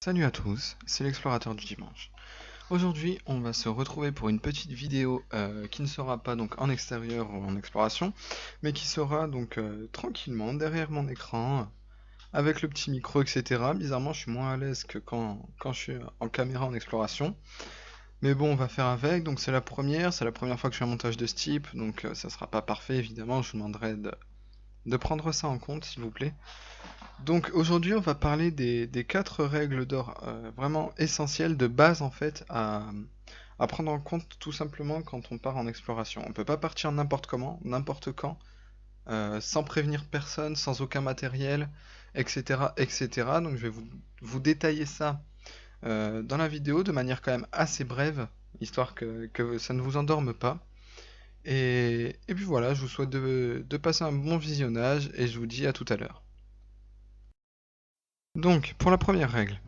Salut à tous, c'est l'explorateur du dimanche. Aujourd'hui, on va se retrouver pour une petite vidéo qui ne sera pas donc en extérieur ou en exploration, mais qui sera donc tranquillement derrière mon écran, avec le petit micro, etc. Bizarrement, je suis moins à l'aise que quand je suis en caméra en exploration. Mais bon, on va faire avec, donc c'est la première fois que je fais un montage de ce type, donc ça sera pas parfait évidemment, je vous demanderai de prendre ça en compte s'il vous plaît. Donc aujourd'hui, on va parler des quatre règles d'or vraiment essentielles de base en fait à prendre en compte tout simplement quand on part en exploration. On peut pas partir n'importe comment, n'importe quand, sans prévenir personne, sans aucun matériel, etc., etc. Donc je vais vous détailler ça dans la vidéo de manière quand même assez brève, histoire que ça ne vous endorme pas. Et puis voilà, je vous souhaite de passer un bon visionnage et je vous dis à tout à l'heure. Donc, pour la première règle,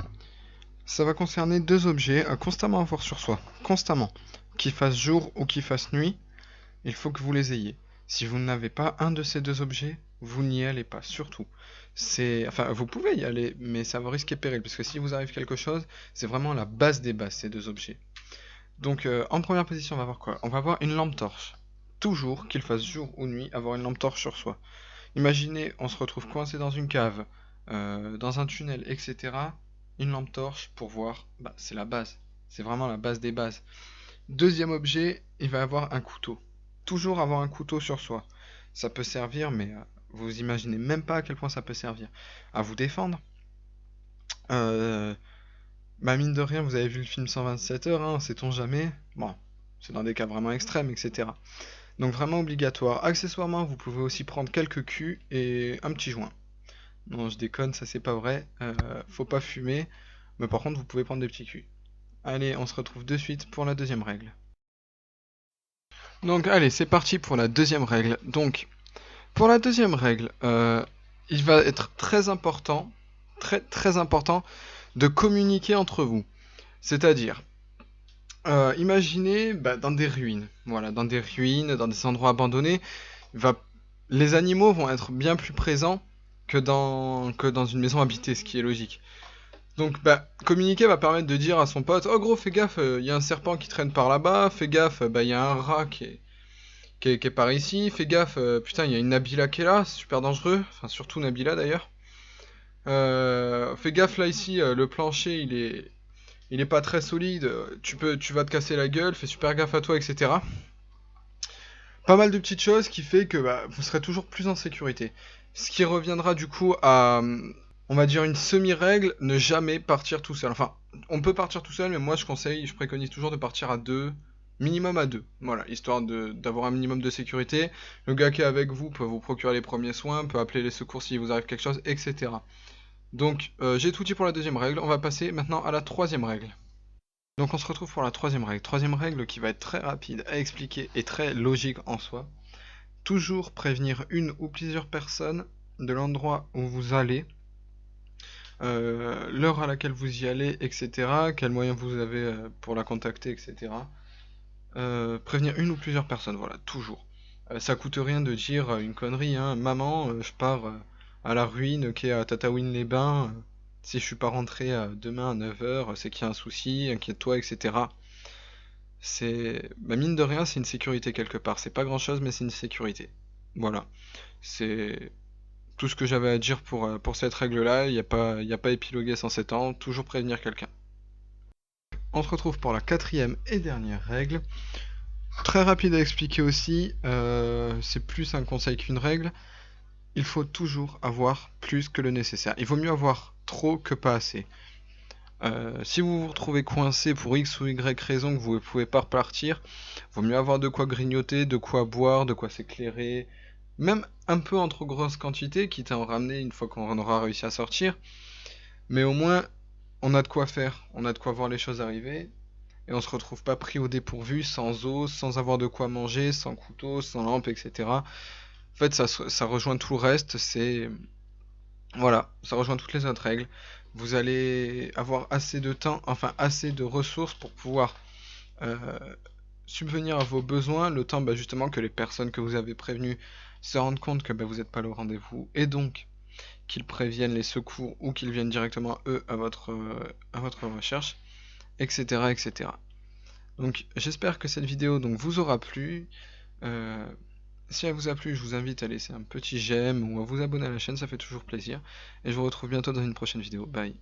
ça va concerner deux objets à constamment avoir sur soi. Constamment. Qu'il fasse jour ou qu'il fasse nuit, il faut que vous les ayez. Si vous n'avez pas un de ces deux objets, vous n'y allez pas, surtout. Enfin, vous pouvez y aller, mais ça va risquer péril, parce que si vous arrive quelque chose, c'est vraiment la base des bases, ces deux objets. Donc, en première position, on va voir quoi? On va avoir une lampe torche. Toujours, qu'il fasse jour ou nuit, avoir une lampe torche sur soi. Imaginez, on se retrouve coincé dans une cave, dans un tunnel, etc. Une lampe torche pour voir, bah, c'est la base. C'est vraiment la base des bases. Deuxième objet, il va avoir un couteau. Toujours avoir un couteau sur soi. Ça peut servir, mais vous imaginez même pas à quel point ça peut servir. À vous défendre. Euh, Bah mine de rien, vous avez vu le film 127 heures, hein, sait-on jamais. Bon, c'est dans des cas vraiment extrêmes, etc. Donc vraiment obligatoire. Accessoirement, vous pouvez aussi prendre quelques culs et un petit joint. Non, je déconne, ça c'est pas vrai. Faut pas fumer. Mais par contre, vous pouvez prendre des petits culs. Allez, on se retrouve de suite pour la deuxième règle. Donc allez, c'est parti pour la deuxième règle. Donc, pour la deuxième règle, il va être très important, très important, de communiquer entre vous. C'est-à-dire, imaginez dans des ruines, voilà, dans des ruines, dans des endroits abandonnés, va... les animaux vont être bien plus présents que dans une maison habitée, ce qui est logique. Donc, communiquer va permettre de dire à son pote, oh gros, fais gaffe, il y a un serpent qui traîne par là-bas, fais gaffe, il y a un rat qui est par ici, fais gaffe, putain, il y a une Nabila qui est là, c'est super dangereux, enfin, surtout Nabila d'ailleurs. Fais gaffe là ici, le plancher il est pas très solide, tu vas te casser la gueule, fais super gaffe à toi, etc. Pas mal de petites choses qui fait que vous serez toujours plus en sécurité. Ce qui reviendra du coup à, on va dire une semi-règle, ne jamais partir tout seul. Enfin, on peut partir tout seul, mais moi je préconise toujours de partir à deux, minimum à deux. Voilà, histoire d'avoir un minimum de sécurité. Le gars qui est avec vous peut vous procurer les premiers soins, peut appeler les secours s'il vous arrive quelque chose, etc. Donc, j'ai tout dit pour la deuxième règle. On va passer maintenant à la troisième règle. Donc on se retrouve pour la troisième règle. Troisième règle qui va être très rapide à expliquer et très logique en soi. Toujours prévenir une ou plusieurs personnes de l'endroit où vous allez, l'heure à laquelle vous y allez, etc. Quels moyens vous avez pour la contacter, etc. Prévenir une ou plusieurs personnes, voilà, toujours. Ça coûte rien de dire une connerie, hein. Maman, je pars à la ruine qui est à Tataouine-les-Bains. Si je suis pas rentré demain à 9 h, c'est qu'il y a un souci, inquiète-toi, etc. Mine de rien, c'est une sécurité quelque part. C'est pas grand chose, mais c'est une sécurité. Voilà. C'est tout ce que j'avais à dire pour cette règle-là. Y a pas épilogué sans s'étendre. Toujours prévenir quelqu'un. On se retrouve pour la quatrième et dernière règle. Très rapide à expliquer aussi. C'est plus un conseil qu'une règle. Il faut toujours avoir plus que le nécessaire. Il vaut mieux avoir trop que pas assez. Si vous vous retrouvez coincé pour X ou Y raison que vous ne pouvez pas repartir, vaut mieux avoir de quoi grignoter, de quoi boire, de quoi s'éclairer, même un peu en trop grosse quantité, quitte à en ramener une fois qu'on aura réussi à sortir. Mais au moins, on a de quoi faire, on a de quoi voir les choses arriver, et on se retrouve pas pris au dépourvu, sans eau, sans avoir de quoi manger, sans couteau, sans lampe, etc. En fait, ça rejoint tout le reste, voilà, ça rejoint toutes les autres règles. Vous allez avoir assez de temps, enfin assez de ressources pour pouvoir euh, subvenir à vos besoins, le temps justement que les personnes que vous avez prévenues se rendent compte que vous n'êtes pas le rendez-vous et donc qu'ils préviennent les secours ou qu'ils viennent directement eux à votre recherche, etc., etc. Donc j'espère que cette vidéo vous aura plu. Si elle vous a plu, je vous invite à laisser un petit j'aime ou à vous abonner à la chaîne, ça fait toujours plaisir. Et je vous retrouve bientôt dans une prochaine vidéo. Bye.